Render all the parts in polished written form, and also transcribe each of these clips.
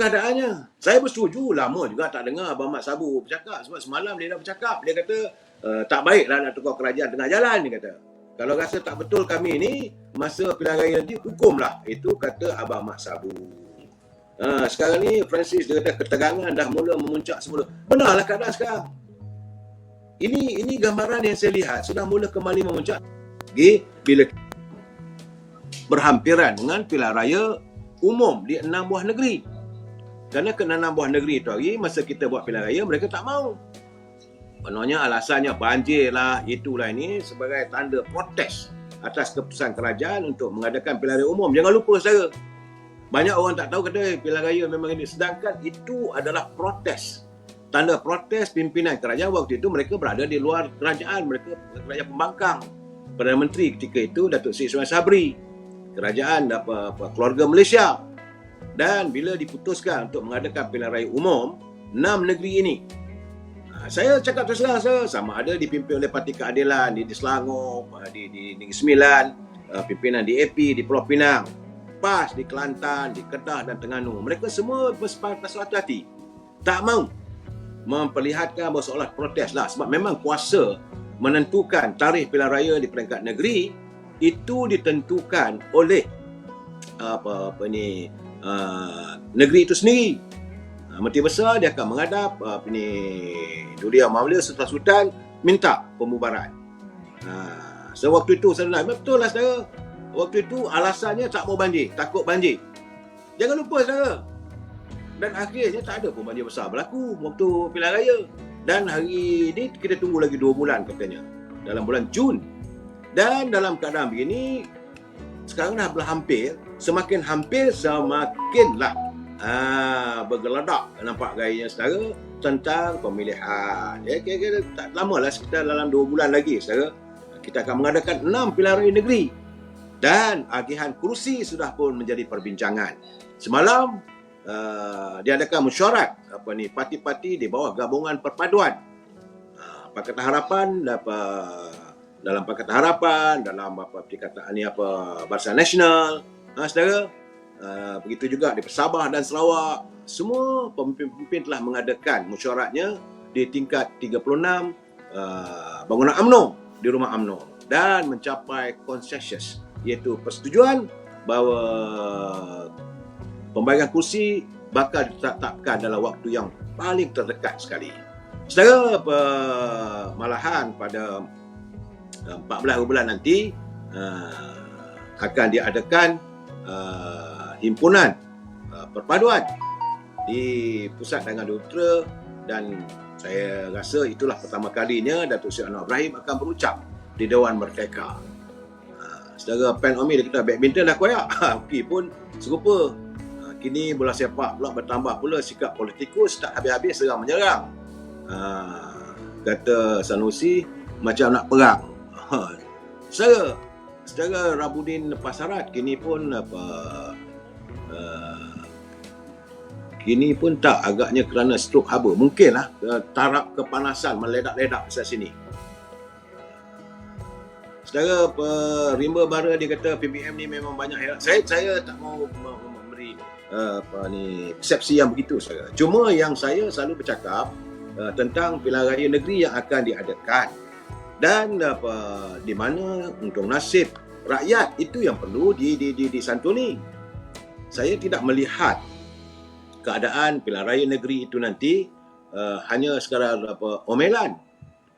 keadaannya. Saya bersetuju, lama juga tak dengar Abang Mat Sabu bercakap. Sebab semalam dia dah bercakap. Dia kata, tak baiklah nak tukar kerajaan tengah jalan, dia kata. Kalau rasa tak betul kami ni, masa pilihan raya nanti, hukumlah. Itu kata Abang Mat Sabu. Sekarang ni, Francis, dia kata ketegangan dah mula memuncak semula. Benarlah keadaan sekarang. Ini gambaran yang saya lihat, sudah mula kembali memuncak. Bila berhampiran dengan pilihan raya umum di 6 buah negeri. Kerana ke 6 buah negeri itu hari, masa kita buat pilihan raya, mereka tak mau. Kononnya alasannya banjir lah, itulah ini sebagai tanda protes atas keputusan kerajaan untuk mengadakan pilihan raya umum. Jangan lupa saudara, banyak orang tak tahu kata pilihan raya memang ini. Sedangkan itu adalah protes. Tanda protes pimpinan kerajaan waktu itu, mereka berada di luar kerajaan, mereka kerajaan pembangkang. Perdana Menteri ketika itu Datuk Seri Ismail Sabri, kerajaan keluarga Malaysia. Dan bila diputuskan untuk mengadakan pilihan raya umum 6 negeri ini, saya cakap terus terang, sama ada dipimpin oleh Parti Keadilan di Selangor, di Negeri Sembilan, pimpinan di AP di Pulau Pinang, PAS di Kelantan, di Kedah dan Terengganu. Mereka semua bersepakat hati-hati, tak mahu memperlihatkan bahawa seolah protes lah. Sebab memang kuasa menentukan tarikh pilihan raya di peringkat negeri itu ditentukan oleh negeri itu sendiri. Menteri Besar dia akan menghadap Duli Yang Mulia Sultan minta pembubaran. So waktu itu saya betul lah saudara. Waktu itu alasannya tak mau banjir, takut banjir. Jangan lupa saudara. Dan akhirnya tak ada pun banjir besar berlaku waktu pilihan raya. Dan hari ini kita tunggu lagi 2 bulan katanya, dalam bulan Jun. Dan dalam keadaan begini, sekarang dah berhampir, semakin hampir semakinlah bergeledak nampak gayanya saudara tentang pemilihan. Kira-kira tak lama lah, sekitar dalam 2 bulan lagi saudara, kita akan mengadakan 6 pilihan raya negeri. Dan agihan kursi sudah pun menjadi perbincangan. Semalam diadakan mesyuarat parti-parti di bawah gabungan perpaduan. Pakatan Harapan dalam Pakatan Harapan, dalam perkataan ni Barisan Nasional, saudara. Begitu juga di Sabah dan Sarawak, semua pemimpin-pemimpin telah mengadakan mesyuaratnya di tingkat 36 bangunan UMNO, di rumah UMNO, dan mencapai konsensus, iaitu persetujuan bahawa pembagian kursi bakal ditetapkan dalam waktu yang paling terdekat sekali. Saudara, malahan pada 14 bulan nanti akan diadakan himpunan perpaduan di Pusat Dagangan Ultra, dan saya rasa itulah pertama kalinya Datuk Seri Anwar Ibrahim akan berucap di Dewan Merdeka. Saudara, Pan Omi dia kata badminton dah koyak. Hoki pun serupa. Kini bola sepak pula bertambah pula sikap politikus tak habis-habis serang menyerang. Kata Sanusi macam nak perang. Secara Rabudin Pasarat kini pun kini pun tak, agaknya kerana strok haba. Mungkinlah taraf kepanasan meledak-ledak di sini. Saudara, Rimba Bara dia kata PBM ni memang banyak heran. Saya tak mau memberi persepsi yang begitu saudara. Cuma yang saya selalu bercakap tentang pilihan raya negeri yang akan diadakan, dan di mana untuk nasib rakyat itu yang perlu disantuni. Saya tidak melihat keadaan pilihan raya negeri itu nanti hanya sekadar omelan.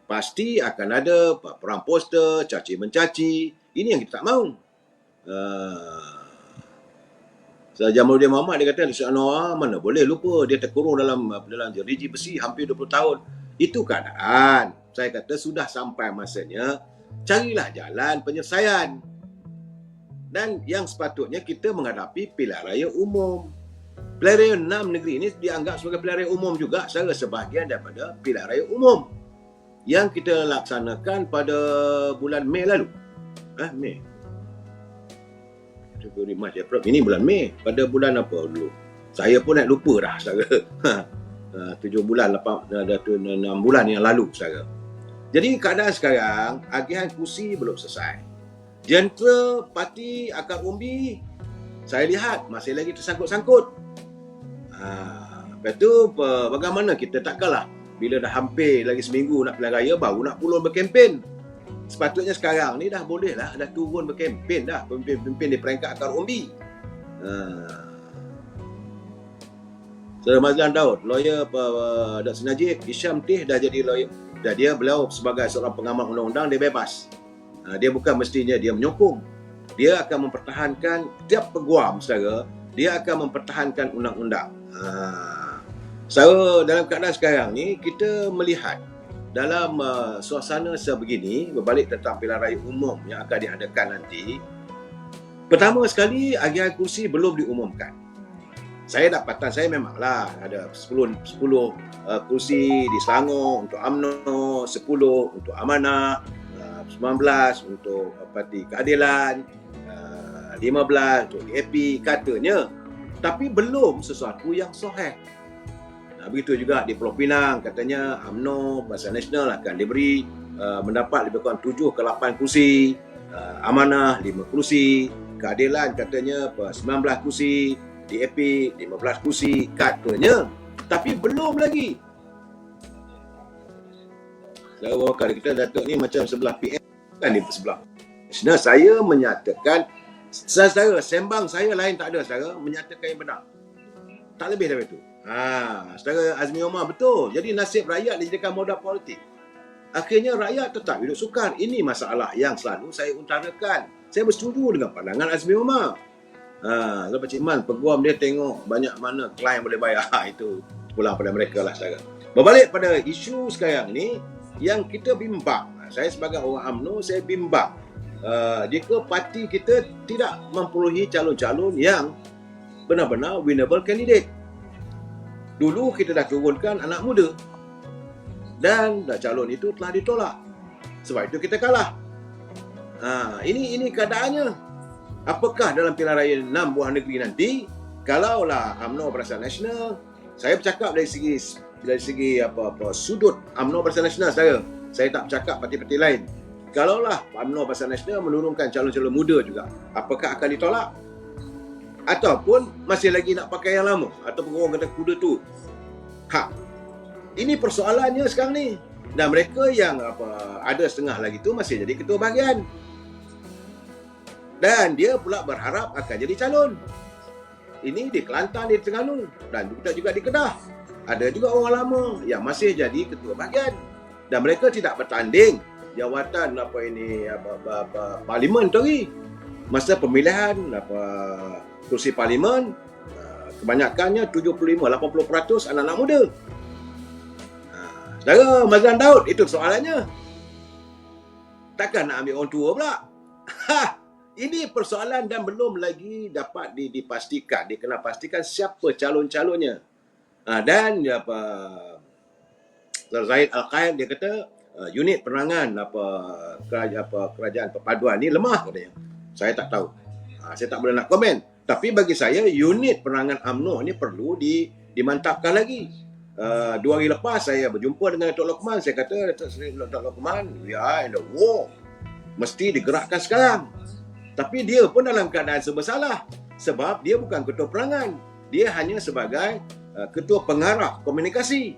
Pasti akan ada perang poster, caci mencaci. Ini yang kita tak mahu. Jamaluddin Muhammad dia kata, Datuk Anwar mana boleh lupa dia terkurung dalam jeruji besi hampir 20 tahun. Itu keadaan. Saya kata sudah sampai masanya carilah jalan penyelesaian. Dan yang sepatutnya kita menghadapi pilihan raya umum. Pilihan raya 6 negeri ini dianggap sebagai pilihan raya umum juga secara sebahagian daripada pilihan raya umum yang kita laksanakan pada bulan Mei lalu. Mei. Februari, Mac, April. Ini bulan Mei. Pada bulan apa dulu? Saya pun nak lupa dah, saudara. 7 bulan, 6 bulan yang lalu, saudara. Jadi keadaan sekarang, agihan kursi belum selesai. Jentera parti akar umbi, saya lihat masih lagi tersangkut-sangkut. Lepas tu bagaimana kita takkanlah bila dah hampir lagi seminggu nak pilihan raya baru nak pulun berkempen. Sepatutnya sekarang ni dah boleh lah, dah turun berkempen dah pemimpin-pemimpin di peringkat akar umbi. Saudara Mazlan Daud, lawyer Dr. Najib Hisham Tih dah jadi lawyer. Beliau sebagai seorang pengamal undang-undang, dia bebas. Dia bukan mestinya dia menyokong. Dia akan mempertahankan tiap peguam, saudara. Dia akan mempertahankan undang-undang. So, dalam keadaan sekarang ni, kita melihat dalam suasana sebegini, berbalik tentang pilihan raya umum yang akan diadakan nanti, pertama sekali, agihan kursi belum diumumkan. Saya dapatan saya memanglah ada 10 kursi di Selangor untuk UMNO, 10 untuk Amanah, 19 untuk Parti Keadilan, 15 untuk DAP katanya. Tapi belum sesuatu yang sahih. Begitu juga di Pulau Pinang, katanya UMNO, Barisan Nasional akan diberi mendapat lebih kurang 7 ke 8 kursi, Amanah 5 kursi, Keadilan katanya 19 kursi, DAP 15 kursi katanya. Tapi belum lagi. Kalau kita Datuk ni macam sebelah PM kan, di sebelah Nasional. Saya menyatakan, saudara, sembang saya lain tak ada, saudara, menyatakan yang benar. Tak lebih dari itu. Saudara Azmi Omar betul. Jadi nasib rakyat dijadikan modal politik. Akhirnya rakyat tetap hidup sukar. Ini masalah yang selalu saya utarakan. Saya bersetuju dengan pandangan Azmi Omar. Kalau Pak Cik Man, peguam dia tengok banyak mana klien boleh bayar. Itu pulang pada mereka lah, saudara. Berbalik pada isu sekarang ni, yang kita bimbang. Saya sebagai orang UMNO, saya bimbang. Jika parti kita tidak memperolehi calon-calon yang benar-benar winnable candidate. Dulu kita dah turunkan anak muda dan calon itu telah ditolak. Sebab itu kita kalah. Ini keadaannya. Apakah dalam pilihan raya 6 buah negeri nanti, kalaulah UMNO Barisan Nasional, saya bercakap dari segi sudut UMNO Barisan Nasional, saya tak bercakap parti-parti lain. Kalaulah UMNO Barisan Nasional menurunkan calon-calon muda juga, apakah akan ditolak? Ataupun masih lagi nak pakai yang lama? Ataupun orang kata kuda tu? Ini persoalannya sekarang ni. Dan mereka yang ada setengah lagi tu masih jadi ketua bahagian. Dan dia pula berharap akan jadi calon. Ini di Kelantan, di Terengganu, dan juga di Kedah. Ada juga orang lama yang masih jadi ketua bahagian. Dan mereka tidak bertanding jawatan parlimen tadi. Masa pemilihan kursi parlimen, kebanyakannya 75-80% anak-anak muda. Saudara Mazlan Daud, itu soalannya. Takkan nak ambil orang tua pula? Ini persoalan dan belum lagi dapat dipastikan, dikena pastikan siapa calon-calonnya. Dan Zahid Al-Qaid dia kata unit penerangan kerajaan perpaduan ni lemah katanya. Saya tak tahu. Saya tak boleh nak komen. Tapi bagi saya unit penerangan UMNO ni perlu dimantapkan lagi. 2 hari lepas saya berjumpa dengan Datuk Lokman. Saya kata, Datuk Lokman, we are in the war. Mesti digerakkan sekarang. Tapi dia pun dalam keadaan serba salah. Sebab dia bukan ketua perangan. Dia hanya sebagai ketua pengarah komunikasi.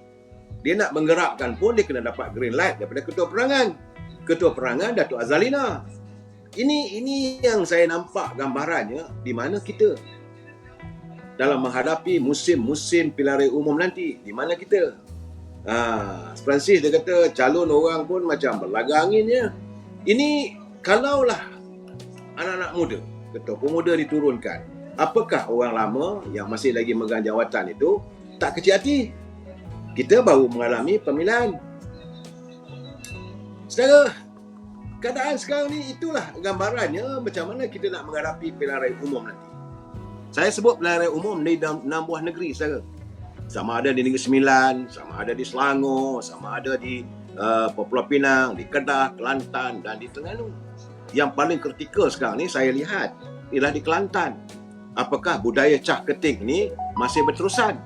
Dia nak menggerakkan pun dia kena dapat green light daripada ketua perangan. Ketua perangan Datuk Azalina. Ini yang saya nampak gambarannya di mana kita dalam menghadapi musim-musim pilihan raya umum nanti. Di mana kita? Francis dia kata calon orang pun macam berlaga anginnya. Ini kalaulah anak-anak muda, ketua pemuda diturunkan, apakah orang lama yang masih lagi megang jawatan itu tak kecil hati? Kita baru mengalami pemilihan. Saudara, keadaan sekarang ni itulah gambarannya macam mana kita nak menghadapi pilihan raya umum nanti. Saya sebut pilihan raya umum di 6 buah negeri, saudara. Sama ada di Negeri Sembilan, sama ada di Selangor, sama ada di Pulau Pinang, di Kedah, Kelantan dan di Terengganu. Yang paling kritikal sekarang ni saya lihat ialah di Kelantan. Apakah budaya cah keting ni masih berterusan?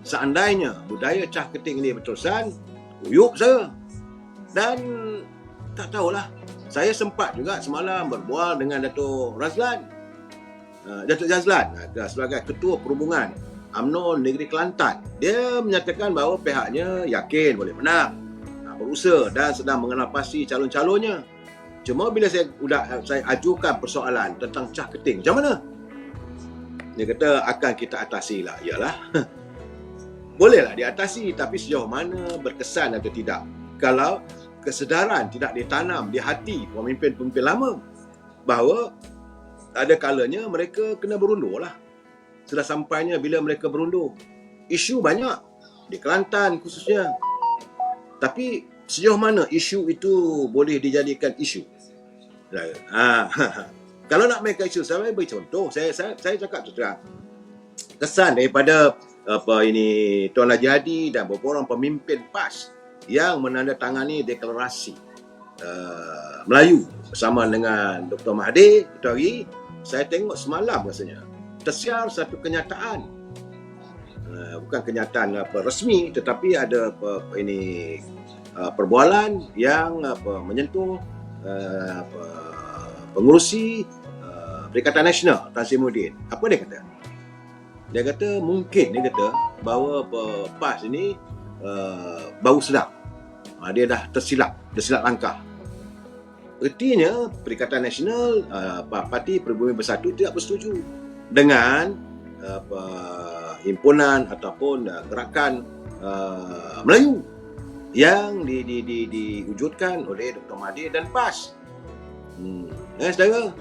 Seandainya budaya cah keting ni berterusan, uyup saya. Dan tak tahulah. Saya sempat juga semalam berbual dengan Datuk Razlan. Datuk Jazlan sebagai ketua perhubungan. UMNO Negeri Kelantan. Dia menyatakan bahawa pihaknya yakin boleh menang, berusaha dan sedang mengenal pasti calon-calonnya. Cuma bila saya ajukan persoalan tentang cah keting, macam mana? Dia kata akan kita atasi lah. Yalah, bolehlah diatasi, tapi sejauh mana berkesan atau tidak. Kalau kesedaran tidak ditanam di hati pemimpin-pemimpin lama bahawa ada kalanya mereka kena berundur lah. Sudah sampainya bila mereka berundur. Isu banyak di Kelantan khususnya. Tapi sejauh mana isu itu boleh dijadikan isu? Kalau nak make isu, saya beri contoh. Saya cakap terang. Kesan daripada Tuan Haji Hadi dan beberapa orang pemimpin PAS yang menandatangani deklarasi Melayu bersama dengan Dr. Mahathir itu hari, saya tengok semalam rasanya tersiar satu kenyataan, bukan kenyataan resmi, tetapi ada perbualan yang menyentuh pengurusi Perikatan Nasional Tan Sri Muhyiddin. Apa dia kata? Dia kata mungkin bahawa PAS ini baru sedap. Dia dah tersilap langkah. Ertinya Perikatan Nasional, Parti Pribumi Bersatu tidak bersetuju dengan himpunan ataupun gerakan Melayu yang diwujudkan oleh Dr. Mahathir dan PAS. Saudara,